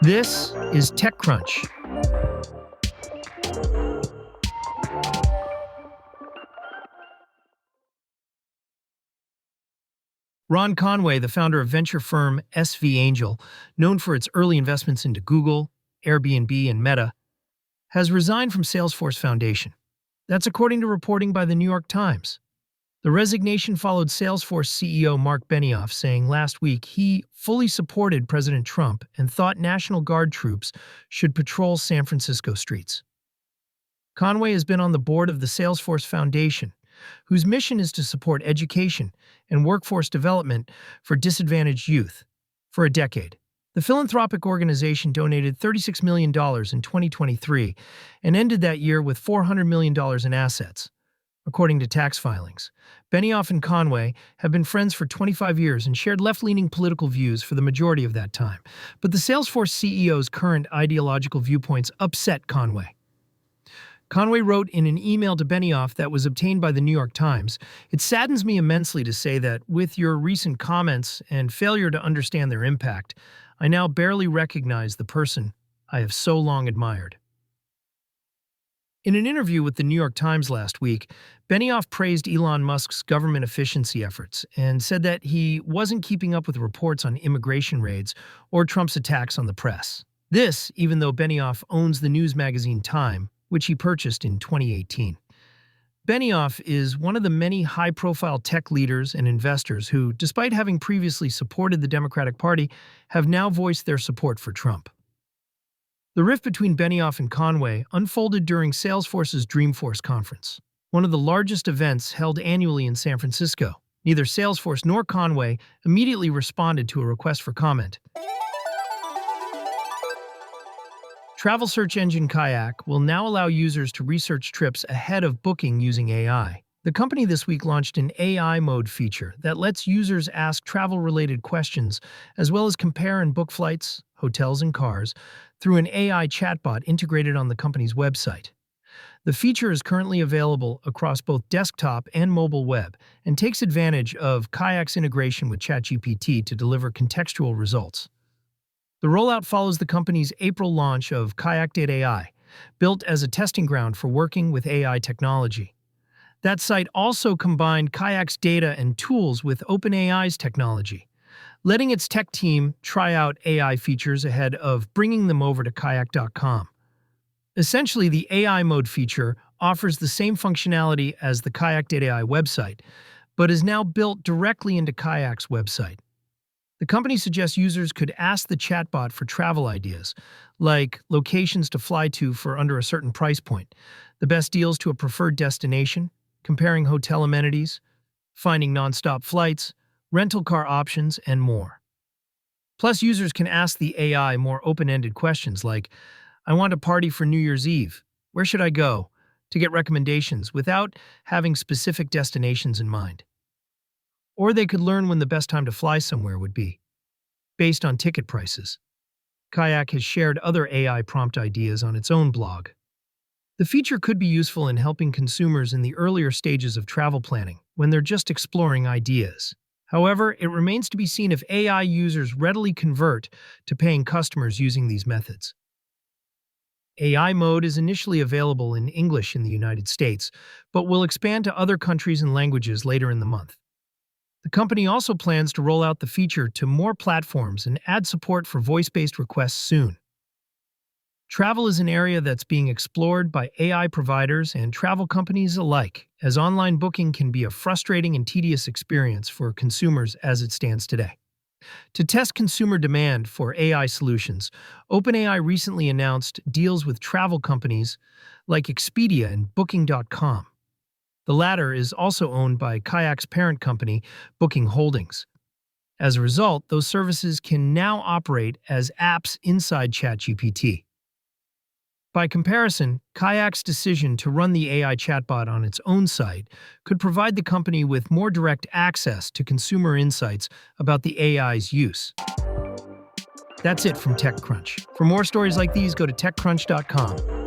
This is TechCrunch. Ron Conway, the founder of venture firm SV Angel, known for its early investments into Google, Airbnb, and Meta, has resigned from Salesforce Foundation. That's according to reporting by the New York Times. The resignation followed Salesforce CEO Mark Benioff saying last week he fully supported President Trump and thought National Guard troops should patrol San Francisco streets. Conway has been on the board of the Salesforce Foundation, whose mission is to support education and workforce development for disadvantaged youth, for a decade. The philanthropic organization donated $36 million in 2023 and ended that year with $400 million in assets, according to tax filings. Benioff and Conway have been friends for 25 years and shared left-leaning political views for the majority of that time. But the Salesforce CEO's current ideological viewpoints upset Conway. Conway wrote in an email to Benioff that was obtained by the New York Times, "It saddens me immensely to say that, with your recent comments and failure to understand their impact, I now barely recognize the person I have so long admired." In an interview with the New York Times last week, Benioff praised Elon Musk's government efficiency efforts and said that he wasn't keeping up with reports on immigration raids or Trump's attacks on the press. This, even though Benioff owns the news magazine Time, which he purchased in 2018. Benioff is one of the many high-profile tech leaders and investors who, despite having previously supported the Democratic Party, have now voiced their support for Trump. The rift between Benioff and Conway unfolded during Salesforce's Dreamforce conference, one of the largest events held annually in San Francisco. Neither Salesforce nor Conway immediately responded to a request for comment. Travel search engine Kayak will now allow users to research trips ahead of booking using AI. The company this week launched an AI mode feature that lets users ask travel-related questions as well as compare and book flights, hotels, and cars through an AI chatbot integrated on the company's website. The feature is currently available across both desktop and mobile web and takes advantage of Kayak's integration with ChatGPT to deliver contextual results. The rollout follows the company's April launch of Kayak.ai, built as a testing ground for working with AI technology. That site also combined Kayak's data and tools with OpenAI's technology, letting its tech team try out AI features ahead of bringing them over to Kayak.com. Essentially, the AI mode feature offers the same functionality as the Kayak.ai website, but is now built directly into Kayak's website. The company suggests users could ask the chatbot for travel ideas, like locations to fly to for under a certain price point, the best deals to a preferred destination, comparing hotel amenities, finding nonstop flights, rental car options, and more. Plus, users can ask the AI more open-ended questions like, "I want a party for New Year's Eve. Where should I go?" to get recommendations without having specific destinations in mind. Or they could learn when the best time to fly somewhere would be, based on ticket prices. Kayak has shared other AI prompt ideas on its own blog. The feature could be useful in helping consumers in the earlier stages of travel planning, when they're just exploring ideas. However, it remains to be seen if AI users readily convert to paying customers using these methods. AI mode is initially available in English in the United States, but will expand to other countries and languages later in the month. The company also plans to roll out the feature to more platforms and add support for voice-based requests soon. Travel is an area that's being explored by AI providers and travel companies alike, as online booking can be a frustrating and tedious experience for consumers as it stands today. To test consumer demand for AI solutions, OpenAI recently announced deals with travel companies like Expedia and Booking.com. The latter is also owned by Kayak's parent company, Booking Holdings. As a result, those services can now operate as apps inside ChatGPT. By comparison, Kayak's decision to run the AI chatbot on its own site could provide the company with more direct access to consumer insights about the AI's use. That's it from TechCrunch. For more stories like these, go to TechCrunch.com.